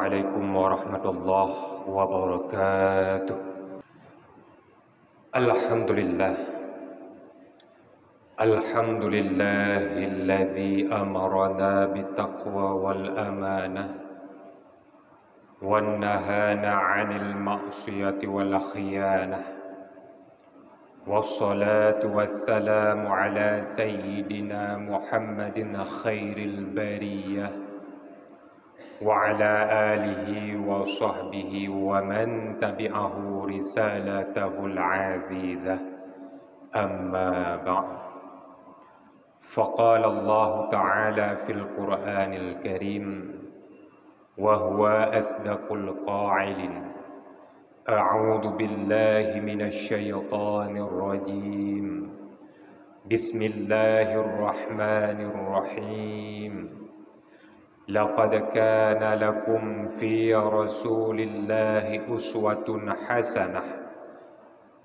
Assalamualaikum warahmatullahi wabarakatuh. Alhamdulillah. Alhamdulillahilladzi amarana bittaqwa wal amanah wan nahana 'anil ma'siyati wal khiyanah. Wassalatu wassalamu ala sayyidina Muhammadin khairil bariyah wa ala alihi wa sahbihi wa man tabi'ahu risalatahul azizah. Amma ba'd. Faqala Allah Ta'ala fil Qur'anil Karim wa huwa asdaqul qa'ilin. A'udzu billahi minasy syaithanir rajim. Bismillahirrahmanirrahim. Laqad kana lakum fi Rasulillahi uswatun hasanah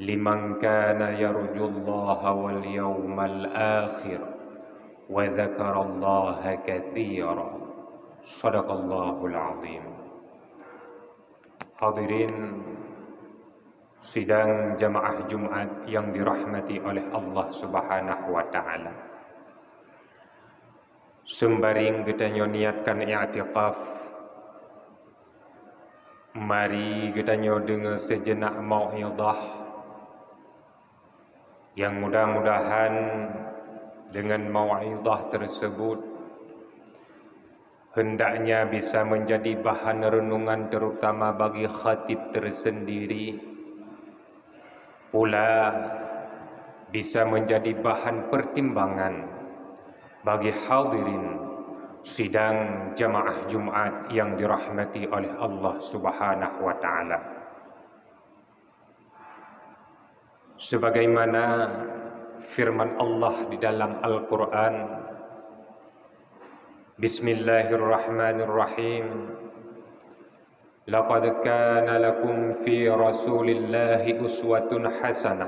liman kana yarjullaha wal yawmal akhir wa dzakarallaha katsira. Shadaqallahul azim. Hadirin sidang jamaah Jumat yang dirahmati oleh Allah Subhanahu wa taala. Sembaring kita niatkan i'tikaf, mari kita dengar sejenak mau'izah yang mudah-mudahan dengan mau'izah tersebut hendaknya bisa menjadi bahan renungan terutama bagi khatib tersendiri, pula bisa menjadi bahan pertimbangan bagi hadirin sidang jamaah Jumat yang dirahmati oleh Allah Subhanahu wa taala. Sebagaimana firman Allah di dalam Al-Qur'an, Bismillahirrahmanirrahim. Laqad kana lakum fi Rasulillahi uswatun hasanah.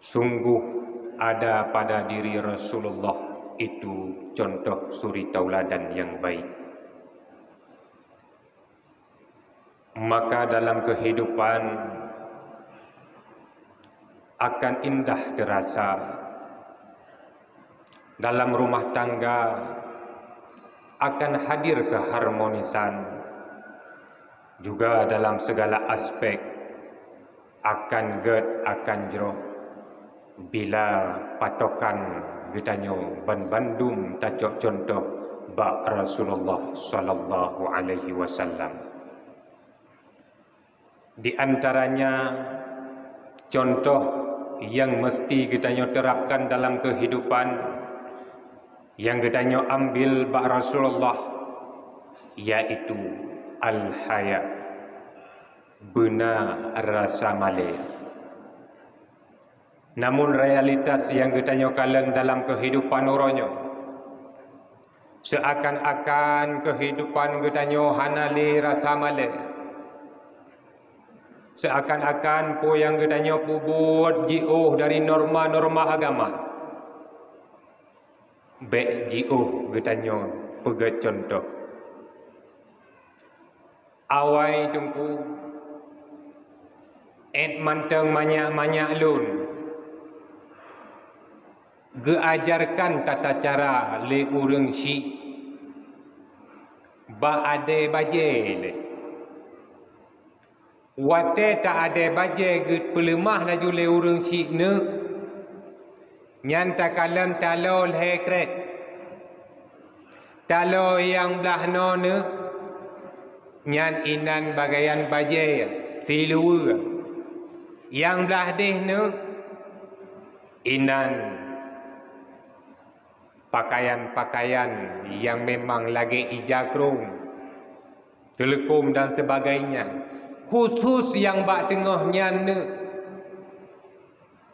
Sungguh ada pada diri Rasulullah itu contoh suri tauladan yang baik. Maka dalam kehidupan akan indah terasa, dalam rumah tangga akan hadir keharmonisan, juga dalam segala aspek akan akan jeroh bila patokan getanyo ban bandum tacok contoh bak Rasulullah sallallahu alaihi wasallam. Di antaranya contoh yang mesti getanyo terapkan dalam kehidupan, yang getanyo ambil bak Rasulullah, yaitu al-haya, benar rasa malu. Namun realitas yang getanyo kalen dalam kehidupan uronyo, seakan-akan kehidupan getanyo hanali rasa malu. Seakan-akan po yang getanyo buat jauh dari norma-norma agama. Baik jauh getanyo pegat contoh. Awai tungku manteng banyak-banyak lun. Geajarkan tata cara le urang syik ba ade baje le. Wate tak ade baje ge pelemah laju le urang syik ne. Nyan takalam talo le kret. Talo yang belah no ne. Nyan inan bagayan baje tilu. Yang belah deh ne inan pakaian-pakaian yang memang lagi ijakrung, telekom dan sebagainya. Khusus yang bak tengahnya ne,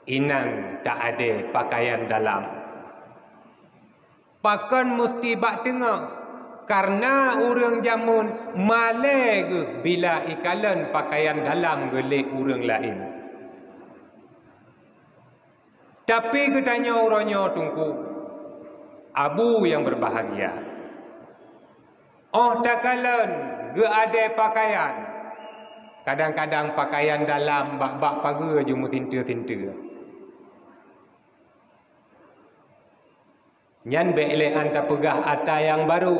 inan tak ada pakaian dalam. Pakan mesti bak tengah, karena orang jamun malai ke bila ikalan pakaian dalam gelek orang lain. Tapi ketanya orangnya tunggu, abu yang berbahagia, Oh takalan ge ada pakaian. Kadang-kadang pakaian dalam bak-bak paga je mu tinta-tinta. Nyan bele anta pegah ata yang baru.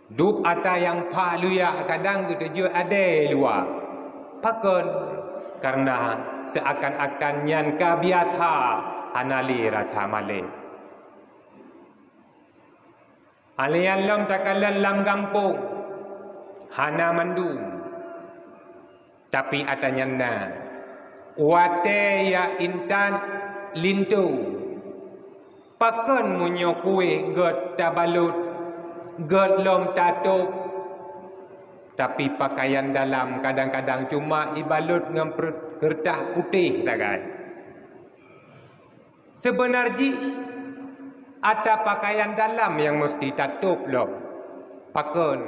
Dup ata yang pak luya kadang kita je ada luar. Pakon karena seakan-akan nyan kabiatha anali rasa male. Alian lam takalan lam kampung hana mandum. Tapi atanya na wate ya intan lintu. Pakon munyo kue god tabalut god lom tatup. Tapi pakaian dalam kadang-kadang cuma ibalut dengan kertas putih dagai. Sebenarnya ada pakaian dalam yang mesti tatup loh. Pakon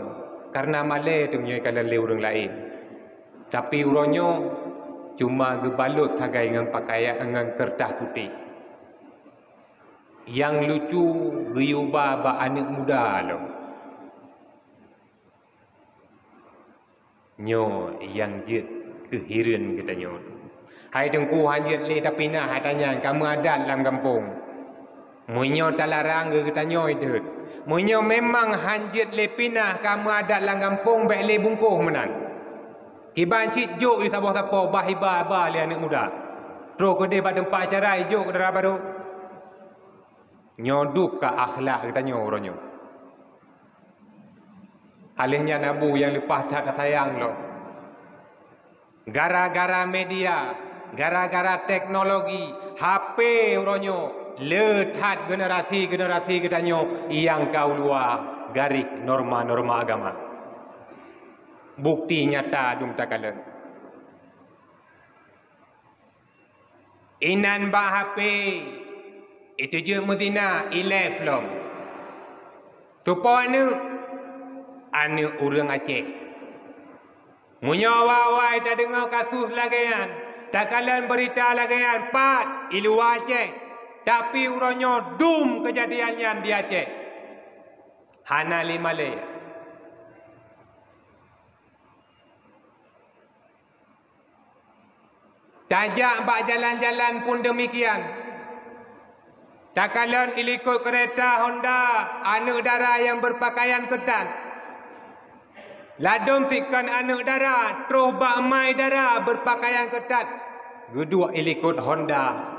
karena male tu punya kalau le orang lain. Tapi uronyo cuma gebalut hagai dengan pakaian dengan kertas putih. Yang lucu geyuba ba anak muda loh. Nyo yang jet kehiran kita nyo. Hai tengku hanjit le tapi nak hatanya kamu adat dalam kampung. Munyo talarang kita nyo itu. Munyo memang hanjit le pinah kamu adat dalam kampung baik le bungkuh menan. Kiban cik jok i sabah-sabah bahiba ba le anak muda. Terus ke dia pada tempat acara jok ke darah baru. Nyodup ke akhlak kita nyo oronyo. Alihnya nabu yang lepas tak sayang lo. Gara-gara media, gara-gara teknologi, HP uronyo letat generasi kita nyo yang kau luar garis norma-norma agama. Bukti nyata dum takalan. Inan ba HP itu je Medina ilaf lom. Tupo anu orang Aceh. Munyo wawai tak dengar kasus lagaian. Tak kalian berita lagaian pat ilu Aceh. Tapi uronyo dum kejadiannya di Aceh. Hana lima le. Tajak bak jalan-jalan pun demikian. Tak kalian ilikut kereta Honda anak dara yang berpakaian ketat. Ladom fikkan anak dara, terus bak mai dara berpakaian ketat. Kedua ilikut Honda.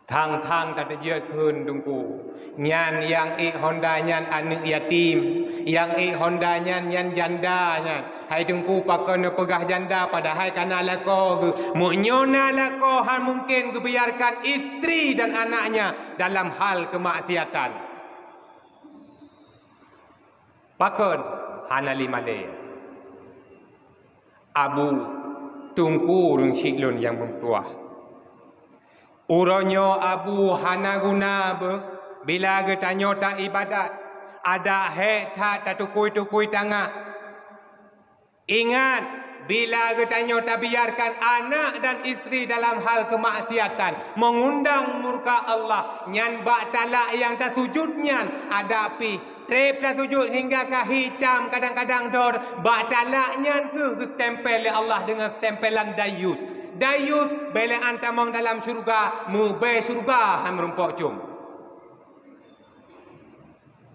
Thang-thang tak terjadi kun dungku. Nyan yang Honda nyan anak yatim. Yang Honda nyan janda nyan. Hai dungku pakai pegah janda padahal kana lako ge. Mu'nyona lako hal mungkin kebiarkan istri dan anaknya dalam hal kemaksiatan. Pakon hanali male. Abu tungku rung siklun yang mempuah. Uronyo abu hana guna bila getanyo tak ibadat. Ada hek tak tukui-tukui tangah. Ingat bila getanyo tak biarkan anak dan istri dalam hal kemaksiatan. Mengundang murka Allah. Nyan bak talak yang tak sujud nyan. Ada api. Trip tak sujud hingga ke hitam kadang-kadang dor. Bak talaknya ke stempel oleh Allah dengan stempelan dayus. Dayus bila antamong dalam syurga. Mubay syurga han merumpok cum.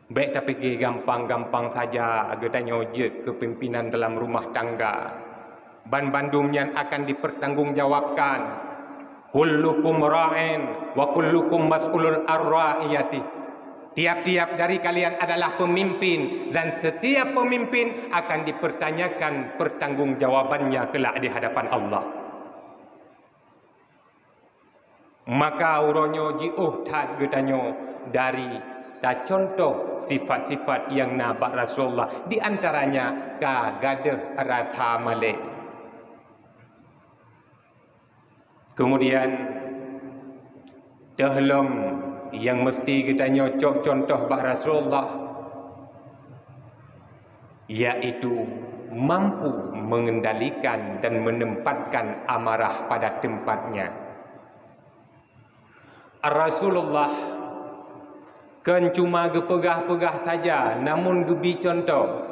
Baik tapi gampang-gampang saja agar tanya jet kepimpinan dalam rumah tangga. Ban-bandumnya akan dipertanggungjawabkan. Kullukum ra'in wa kullukum mas'ulun ar-ra'iyati. Tiap-tiap dari kalian adalah pemimpin dan setiap pemimpin akan dipertanyakan pertanggungjawabannya kelak di hadapan Allah. Maka uronyo jiuh tad getanyo dari tak contoh sifat-sifat yang nabak Rasulullah di antaranya ka gadah ratha male. Kemudian dalam yang mesti kita nyocok contoh bak Rasulullah yaitu mampu mengendalikan dan menempatkan amarah pada tempatnya. Rasulullah Kan cuma gepegah-pegah saja, namun gebi contoh.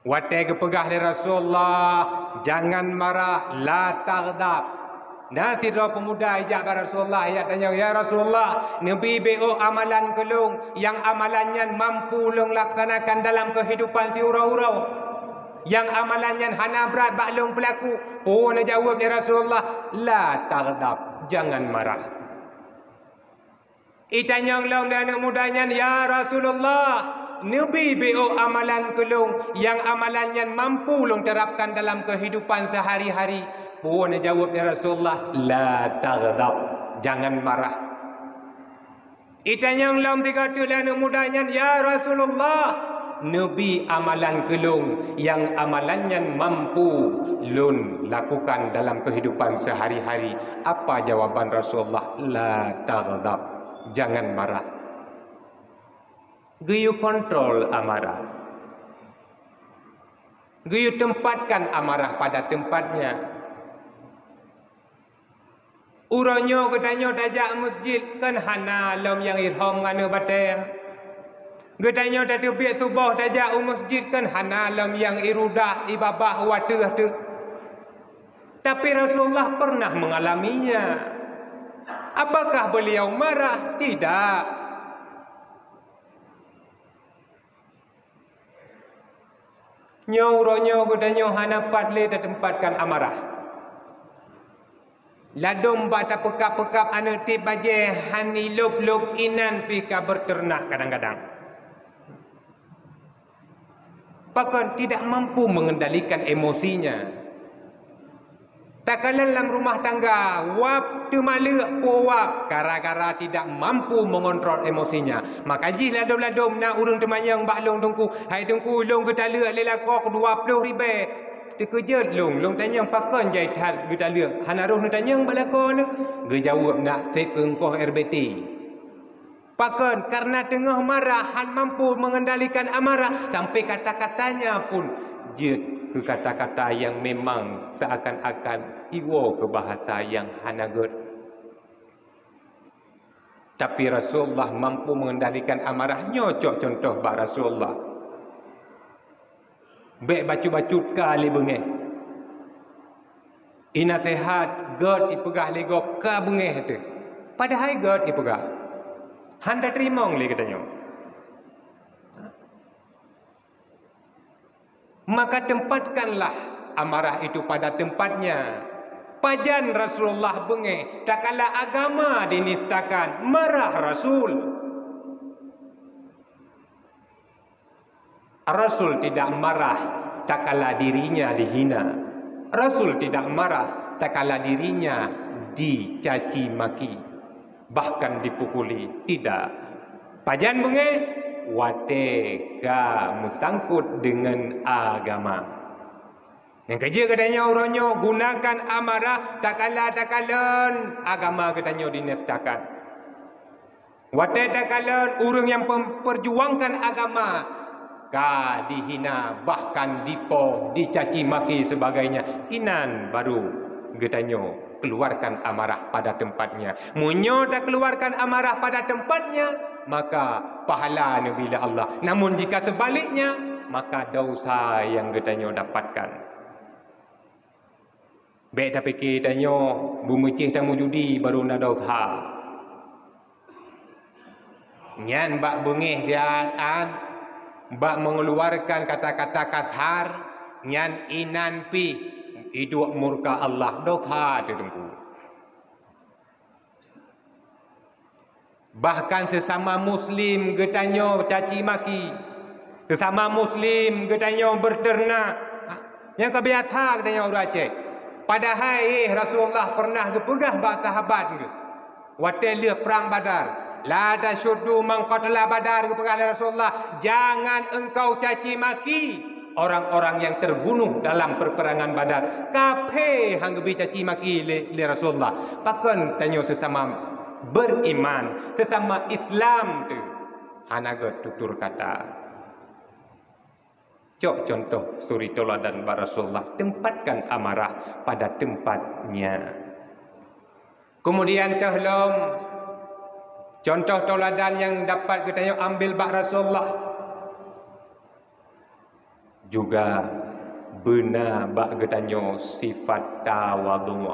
Watai gepegah li Rasulullah, jangan marah, la taghdab. Nanti roh pemuda ijab Rasulullah, ia tanya, ya Rasulullah, Nabi BO amalan kelung yang amalannya mampu long laksanakan dalam kehidupan si urau-urau. Yang amalannya hana berat baklong pelaku. Oh, nak jawab ya Rasulullah, la taghdab, jangan marah. Itanyang long dan anak mudanya, ya Rasulullah, Nabi BO amalan kelung yang amalannya mampu long terapkan dalam kehidupan sehari-hari. Oh, nak jawab ya Rasulullah, la taghdab, jangan marah. Itanyang long tiga tu dan anak mudanya, ya Rasulullah, Nabi amalan kelung yang amalannya mampu lun lakukan dalam kehidupan sehari-hari. Apa jawaban Rasulullah? La taghdab, jangan marah. Geyu kontrol amarah. Geyu tempatkan amarah pada tempatnya. Uronyo getanyo dajak masjid kan hana lam yang irham ngana batai. Getanyo dadu biak tubah dajak masjid kan hana lam yang irudah ibabah wadah tu. Tapi Rasulullah pernah mengalaminya. Apakah beliau marah? Tidak. Nyo getanyo hana patle tempatkan amarah. Ladom bata pekap-pekap anak tip baje hani lop-lop inan pika berternak kadang-kadang. Bahkan tidak mampu mengendalikan emosinya. Tak kala dalam rumah tangga, wap tu maluk wap gara-gara tidak mampu mengontrol emosinya. Maka ji ladom-ladom nak urung temayang baklong tungku. Hai tungku long kita lek lelakok 20 ribu. Terkejut long tanya pakan jaitan kita lek. Hanaruh nak tanya balakon. Ge jawab nak tekengkoh RBT. Pakan karena tengah marah han mampu mengendalikan amarah sampai kata-katanya pun jet ke kata-kata yang memang seakan-akan iwo ke bahasa yang hanagut. Tapi Rasulullah mampu mengendalikan amarah. Nyocok contoh bak Rasulullah. Baik bacu-bacut kali bengeh. Ina tehat god ipegah legop ka bengeh tu. Padahal god ipegah. Handa terimong li katanya. Maka tempatkanlah amarah itu pada tempatnya. Pajan Rasulullah bengeh, tak kala agama dinistakan, marah Rasul. Rasul tidak marah tak kala dirinya dihina. Rasul tidak marah tak kala dirinya dicaci maki, bahkan dipukuli. Tidak. Pajan bengeh, wateka musangkut dengan agama. Yang kerja katanya orangnya gunakan amarah tak kalan agama katanya dinistakan. Watai tak kalan orang yang memperjuangkan agama ka dihina, bahkan dipo, dicaci maki sebagainya. Inan baru katanya keluarkan amarah pada tempatnya. Munyo tak keluarkan amarah pada tempatnya, maka pahala bila Allah. Namun jika sebaliknya, maka dosa yang katanya dapatkan. Baik tak fikir tanya bumecih tamu judi baru nak dosa. Nyan bak bengih diaan, bak mengeluarkan kata-kata kathar, nyan inan pi hidup murka Allah dosa tunggu. Bahkan sesama muslim getanyo caci maki. Sesama muslim getanyo berternak. Yang kebiasa getanyo urace. Padahal Rasulullah pernah gepegah bak sahabat ke. Watai lihat perang Badar. La tasyuddu man qatala Badar gepegah Rasulullah. Jangan engkau caci maki orang-orang yang terbunuh dalam perperangan Badar. Kape hang gebi caci maki li Rasulullah. Pakan tanya sesama beriman, sesama Islam tu hanagot tutur kata. Cok contoh suri toladan Rasulullah, tempatkan amarah pada tempatnya. Kemudian tahlom Contoh tauladan yang dapat kita ambil bak Rasulullah juga benar bak kita sifat tawadhu,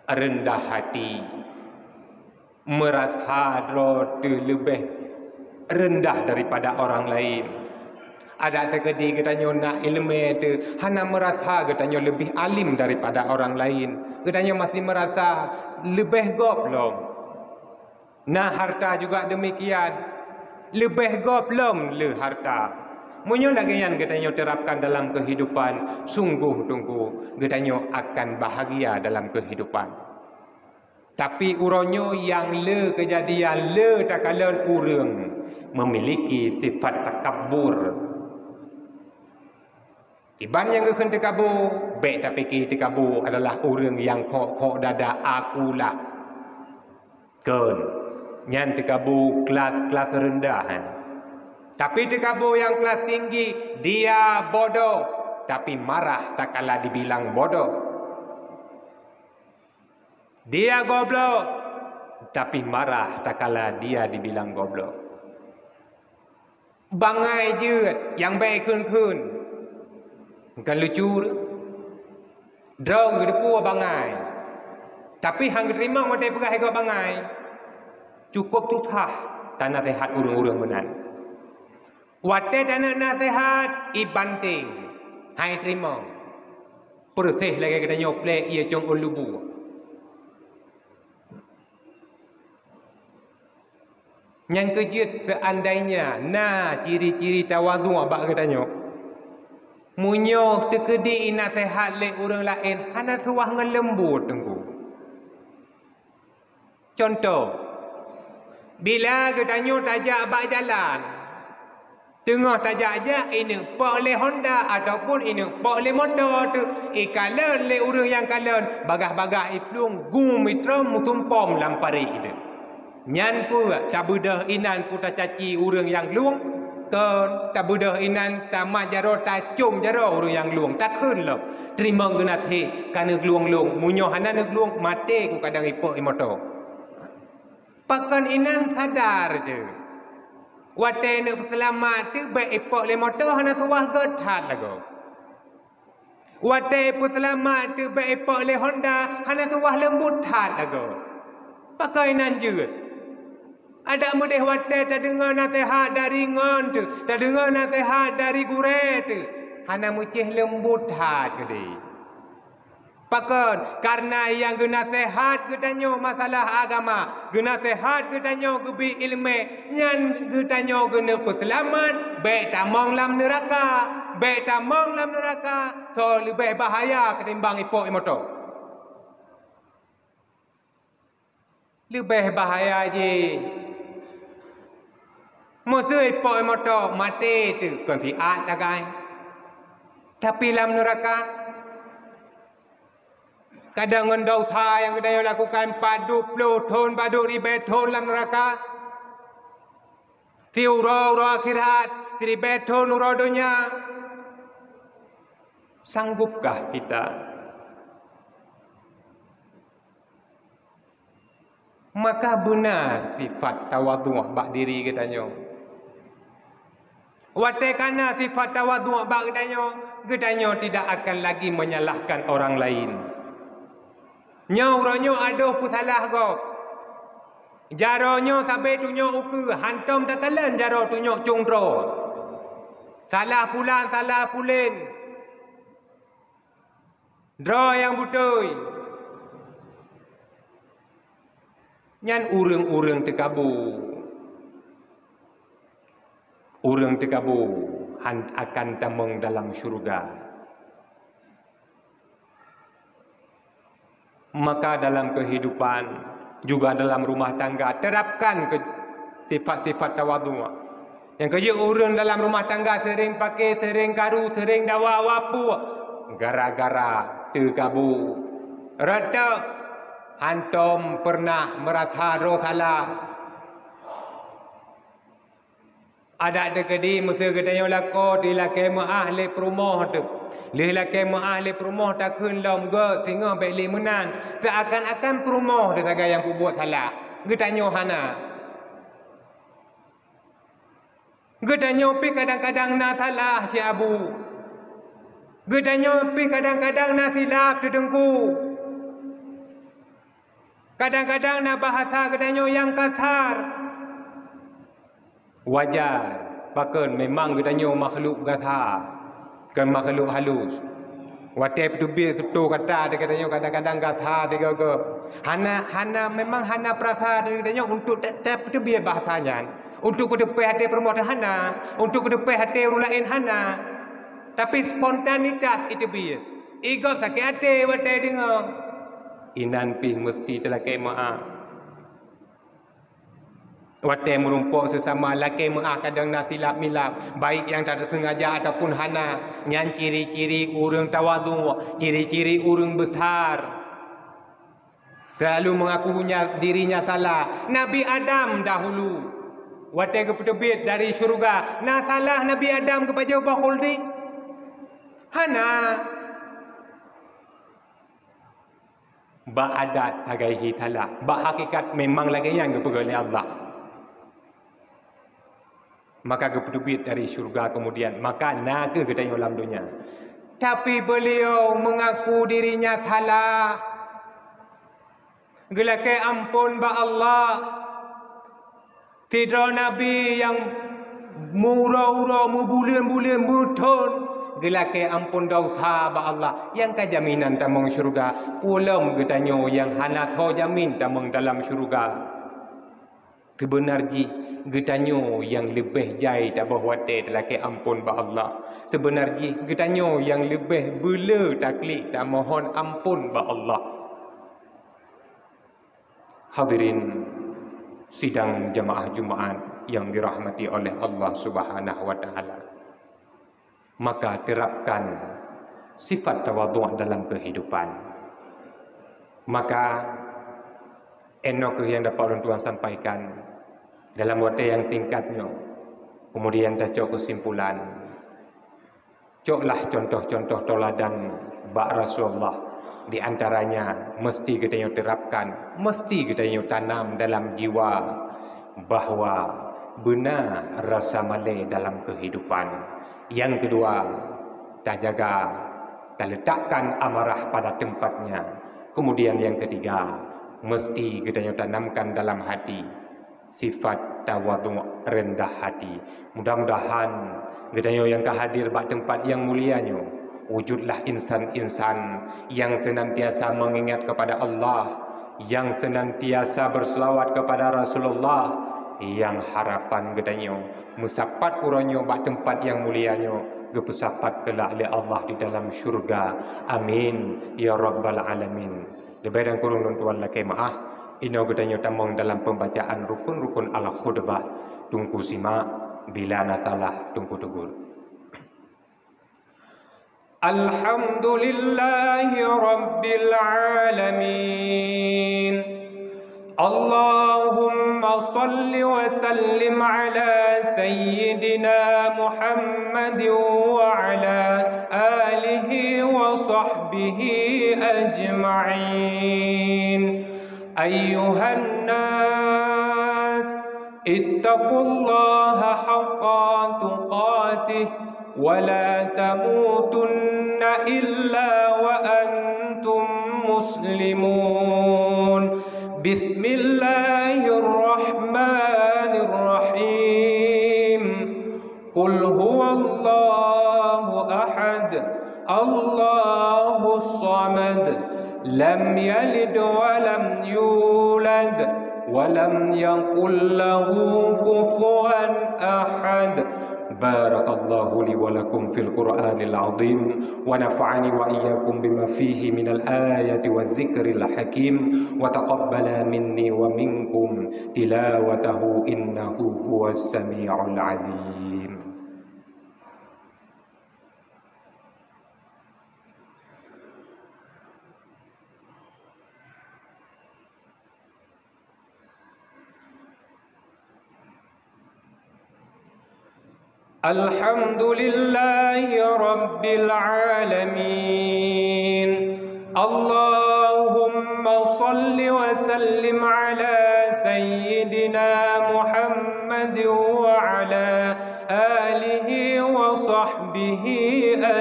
rendah hati, merasa lebih rendah daripada orang lain. Ada terkedi katanya nak ilmu itu, hana merasa katanya lebih alim daripada orang lain. Katanya masih merasa lebih goblok. Nah harta juga demikian, lebih goblok le harta. Munyo lagi yang katanya terapkan dalam kehidupan, sungguh tunggu katanya akan bahagia dalam kehidupan. Tapi uronyo yang le kejadian le takalan urang memiliki sifat takabur. Iban yang akan takabur, baik tak fikir takabur adalah orang yang kok dada akulah. Kan, yang takabur kelas rendah. Tapi takabur yang kelas tinggi, dia bodoh, tapi marah tak kala dibilang bodoh. Dia goblok, tapi marah tak kala dia dibilang goblok. Bangai je yang baik kun. Kan lucu tu. Drong gedepu bangai. Tapi hang terima modai perah ikut bangai. Cukup tutah tanah sehat urang-urang menan. Wate tanah nasihat ibanting. Hai terima. Persih lagi kita nyoplek ia cong ulubu. Yang kejut seandainya ciri-ciri tawadhu abak katanya. Munyo terkedi nasihat le orang lain hana suah ngelembut tunggu. Contoh, bila katanya tajak abak jalan, tengah tajak aja ini pak le Honda ataupun ini pak le motor tu, kalan le orang yang kalan bagah-bagah iplung gum mitram mutumpom lampari itu. Nyan pula tak bedah inan puta caci orang yang luang. Kan tak bedah inan tamat jaro tak cum jaro orang yang luang tak kun lah. Terima genat he kana luang-luang munyo hana nak luang mati ku kadang ipok imoto. Pakan inan sadar je. Wate nak selamat tu baik ipok le moto hana suah gethat lagu. Wate pu selamat tu baik ipok le Honda hana suah lembut hat lagu. Pakai inan je. Ada mudah wate tak dengar nasihat dari ngon tu, tak dengar nasihat dari gure tu. Hana mucih lembut hat gede. Pakan karena yang guna nasihat gedanyo masalah agama, guna nasihat gedanyo gebi ilmu, nyan gedanyo guna peselamat, baik tamong lam neraka, baik tamong lam neraka, so lebih bahaya ketimbang ipok imoto. Lebih bahaya je. Musuh ipok motor mati tu kan piat tagai. Tapi dalam neraka kadang dosa yang kita lakukan 40 tahun 40 tahun dalam neraka. Tiuro akhirat 30 tahun dunia. Sanggupkah kita? Maka benar sifat tawadhu bak diri katanya. Wate kana sifat tawadhu bak katanya tidak akan lagi menyalahkan orang lain. Nyauronyo aduh pusalah go. Jaronyo sampai tunyo uku hantom takalan jaro tunyo cungtro. Salah pulang salah pulin. Draw yang betul. Nyan urang-urang tekabu. Urang tekabu akan tamang dalam syurga. Maka dalam kehidupan juga dalam rumah tangga terapkan sifat-sifat tawadhu. Yang kerja urang dalam rumah tangga tering pakai, tering karu, tering dawa wapu gara-gara tekabu. Rata hantom pernah merasa salah. Ada dekedi mesti katanya lako di laki ahli perumah tu. Lih laki ahli perumah tak kun lom ge tengah baik li menan. Tak akan perumah dia kata yang buat salah. Getanyo hana. Getanyo pi kadang-kadang na salah si Abu. Getanyo pi kadang-kadang na silap terengku. Kadang-kadang na bahasa getanyo yang kasar. Wajar. Bahkan memang getanyo makhluk kasar. Kan makhluk halus. Watai petubir setu kata dia katanya kadang-kadang kasar dia ke. Hana memang hana perasa dia katanya untuk tak petubir bahasanya. Untuk kedepan hati perempuan hana, untuk kedepan hati orang lain hana. Tapi spontanitas itu biar. Ego sakit hati watai dengar. Inan pi mesti terlakai maaf. Watai merumpuk sesama laki maaf kadang nasilap milap. Baik yang tak sengaja ataupun hana. Yang ciri-ciri orang tawadu, ciri-ciri orang besar. Selalu mengakunya dirinya salah. Nabi Adam dahulu. Watai kepetebit dari syurga. Nah salah Nabi Adam kepada Ubah Khuldi. Hana. Ba adat tagaihi talah. Ba hakikat memang lagi yang kepegali Allah. Maka kepetebit dari syurga kemudian. Maka naga ketanya dalam dunia. Tapi beliau mengaku dirinya salah. Gelakai ampun ba Allah. Tidak Nabi yang murah-urah, mubulian-bulian, mutun. Gelakai ampun dosa ba Allah. Yang kajaminan tamang syurga. Ulam getanyo yang hana tho jamin tamang dalam syurga. Sebenarnya getanyo yang lebih jai tak berwate gelakai ampun ba Allah. Sebenarnya getanyo yang lebih bela taklik tak mohon ampun ba Allah. Hadirin sidang jemaah Jumaat yang dirahmati oleh Allah Subhanahu wa taala. Maka terapkan sifat tawadhu' dalam kehidupan. Maka enok yang dapat orang tuan sampaikan dalam waktu yang singkatnya. Kemudian tak cok kesimpulan. Coklah contoh-contoh toladan bak Rasulullah. Di antaranya mesti kita terapkan, mesti kita tanam dalam jiwa bahawa benar rasa malai dalam kehidupan. Yang kedua, tak jaga, tak letakkan amarah pada tempatnya. Kemudian yang ketiga, mesti kita tanamkan dalam hati sifat tawadhu' rendah hati. Mudah-mudahan kita yang kehadir pada tempat yang mulianya. Wujudlah insan-insan yang senantiasa mengingat kepada Allah, yang senantiasa berselawat kepada Rasulullah, yang harapan gedanya musapat uranyo bak tempat yang mulianya gepesapat kelak oleh Allah di dalam syurga. Amin ya rabbal alamin. Lebih dan kurang tuan lakai maaf. Ino gedanya tamang dalam pembacaan rukun-rukun al-khutbah. Tunggu simak, bila nasalah tunggu tegur. Alhamdulillahi Rabbil Alamin. Allahumma salli wa sallim ala Sayyidina Muhammad wa ala alihi wa sahbihi ajma'in. Ayyuhan nas, ittaqullaha haqqa tuqatih. ولا تموتن إلا وأنتم مسلمون. بسم الله الرحمن الرحيم. قل هو الله أحد الله الصمد لم يلد ولم يولد ولم يكن له كفوا أحد. بارك الله لي ولكم في القرآن العظيم ونفعني وإياكم بما فيه من الآية والذكر الحكيم وتقبل مني ومنكم تلاوته إنه هو السميع العليم. الحمد لله رب العالمين. اللهم صل وسلم على سيدنا محمد وعلى آله وصحبه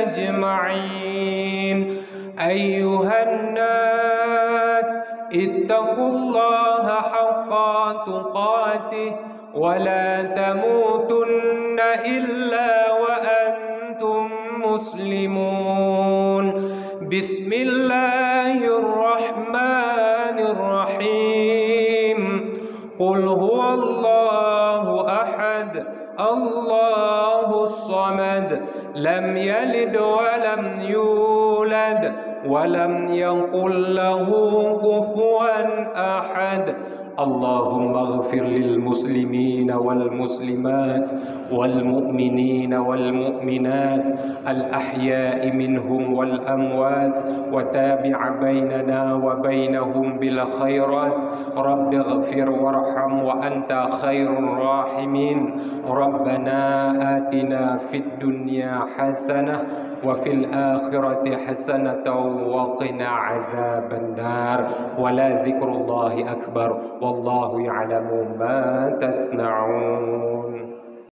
أجمعين. أيها الناس اتقوا الله حق تقاته ولا تموتن إلا وأنتم مسلمون. بسم الله الرحمن الرحيم. قل هو الله أحد الله الصمد لم يلد ولم يولد ولم يكن له كفوا أحد. اللهم اغفر للمسلمين والمسلمات والمؤمنين والمؤمنات الأحياء منهم والأموات، وتابع بيننا وبينهم بالخيرات. رب اغفر وارحم وأنت خير الراحمين. ربنا آتنا في الدنيا حسنة وفي الآخرة حسنة وقنا عذاب النار. ولا ذكر الله أكبر والله يعلم ما تصنعون.